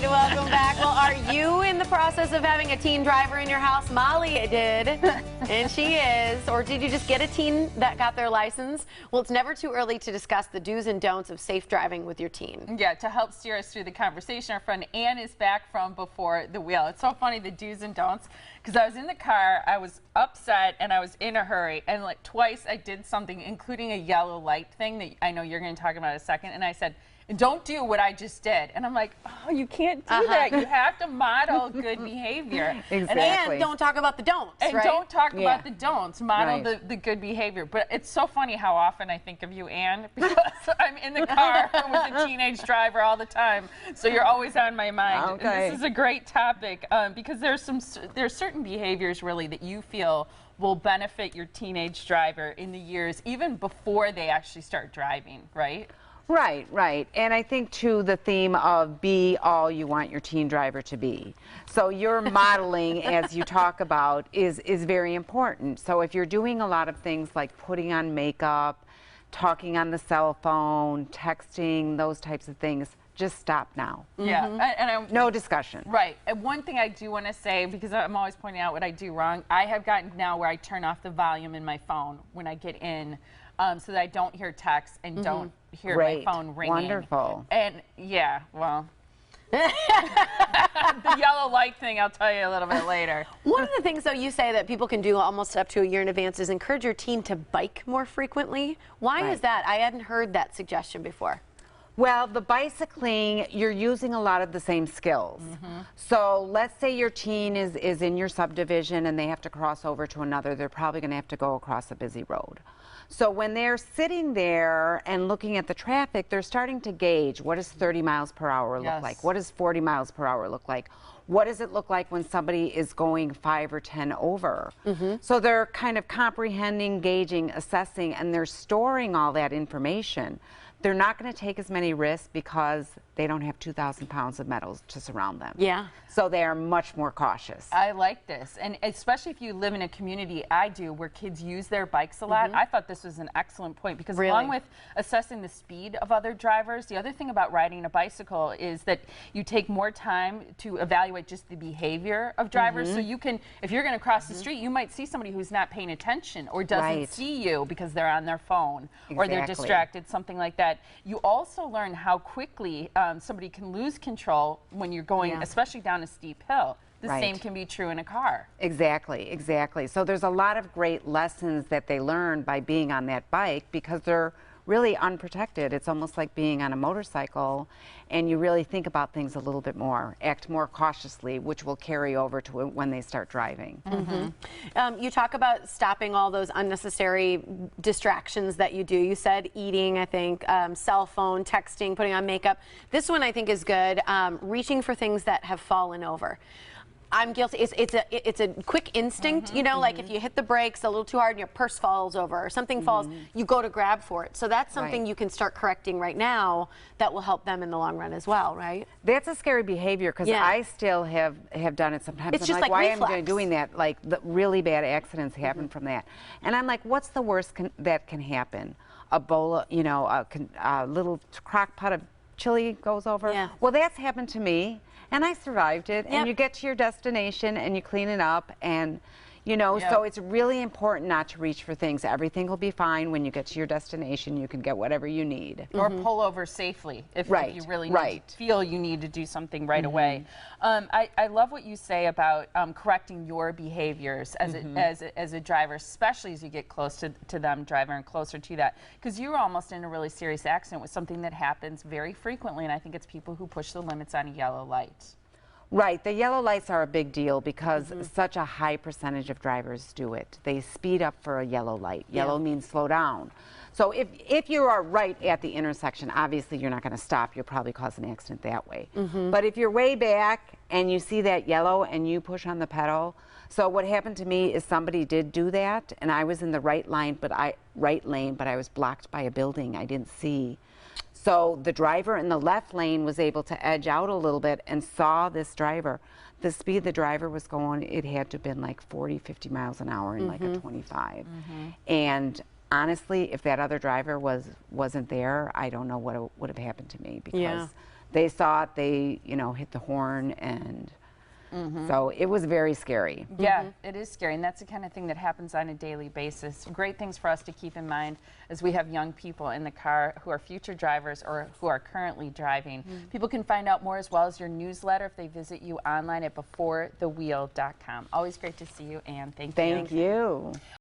And welcome back. Well, are you in the process of having a teen driver in your house? Molly did, and she is. Or did you just get a teen that got their license? Well, it's never too early to discuss the do's and don'ts of safe driving with your teen. Yeah, to help steer us through the conversation, our friend Ann is back from before the wheel. It's so funny, the do's and don'ts, because I was in the car, I was upset, and I was in a hurry, and like twice I did something, including a yellow light thing that I know you're going to talk about in a second, and I said, don't do what I just did. And I'm like, oh, you can't do that. You have to model good behavior. Exactly. And don't talk about the don'ts, and right? don't talk about the don'ts. Model Right. the good behavior. But it's so funny how often I think of you, Ann, because I'm in the car with a teenage driver all the time. So you're always on my mind. Okay. And this is a great topic because there's certain behaviors really that you feel will benefit your teenage driver in the years even before they actually start driving, right? Right, right. And I think, too, the theme of be all you want your teen driver to be. So your modeling, as you talk about, is very important. So if you're doing a lot of things like putting on makeup, talking on the cell phone, texting, those types of things, just stop now. Yeah. No discussion. Right. And one thing I do want to say, because I'm always pointing out what I do wrong, I have gotten now where I turn off the volume in my phone when I get in so that I don't hear texts and don't hear my phone ringing. Wonderful. And yeah, well, the yellow light thing, I'll tell you a little bit later. One of the things, though, you say that people can do almost up to a year in advance is encourage your teen to bike more frequently. Why is that? I hadn't heard that suggestion before. Well, the bicycling, you're using a lot of the same skills. So let's say your teen is in your subdivision and they have to cross over to another. They're probably going to have to go across a busy road. So when they're sitting there and looking at the traffic, they're starting to gauge, what does 30 miles per hour look like? What does 40 miles per hour look like? What does it look like when somebody is going 5 or 10 over? So they're kind of comprehending, gauging, assessing, and they're storing all that information. They're not going to take as many risks because they don't have 2,000 pounds of metals to surround them. Yeah. So they are much more cautious. I like this. And especially if you live in a community, I do, where kids use their bikes a lot. I thought this was an excellent point because along with assessing the speed of other drivers, the other thing about riding a bicycle is that you take more time to evaluate just the behavior of drivers. So you can, if you're going to cross the street, you might see somebody who's not paying attention or doesn't see you because they're on their phone or they're distracted, something like that. You also learn how quickly somebody can lose control when you're going, especially down a steep hill. The same can be true in a car. Exactly, exactly. So there's a lot of great lessons that they learn by being on that bike because they're really unprotected. It's almost like being on a motorcycle, and you really think about things a little bit more, act more cautiously, which will carry over to when they start driving. You talk about stopping all those unnecessary distractions that you do. You said eating, I think, cell phone, texting, putting on makeup. This one I think is good, reaching for things that have fallen over. I'm guilty. It's a quick instinct, you know, like if you hit the brakes a little too hard and your purse falls over or something falls, you go to grab for it. So that's something you can start correcting right now that will help them in the long run as well, right? That's a scary behavior because I still have done it sometimes. It's I'm just like, why reflex. am I doing that? Like, the really bad accidents happen from that. And I'm like, what's the worst that can happen? A bowl, you know, a little crock pot of chili goes over. Well, that's happened to me. And I survived it, and you get to your destination, and you clean it up, and, you know, so it's really important not to reach for things. Everything will be fine when you get to your destination. You can get whatever you need. Or pull over safely if you really feel you need to do something right away. I love what you say about correcting your behaviors as a driver, especially as you get close to them driving and closer to that. Because you were almost in a really serious accident with something that happens very frequently, and I think it's people who push the limits on a yellow light. Right, the yellow lights are a big deal because such a high percentage of drivers do it. They speed up for a yellow light. Yellow means slow down. So if you are right at the intersection, obviously you're not going to stop. You'll probably cause an accident that way. But if you're way back and you see that yellow and you push on the pedal, so what happened to me is somebody did do that, and I was in the right lane, but I was blocked by a building I didn't see. So the driver in the left lane was able to edge out a little bit and saw this driver. The speed the driver was going, it had to have been like 40, 50 miles an hour in like a 25. And honestly, if that other driver wasn't there, I don't know what would have happened to me because they saw it, they, you know, hit the horn, and so it was very scary. Yeah, it is scary, and that's the kind of thing that happens on a daily basis. Great things for us to keep in mind as we have young people in the car who are future drivers or who are currently driving. People can find out more as well as your newsletter if they visit you online at beforethewheel.com. Always great to see you, Anne. Thank you. Thank you.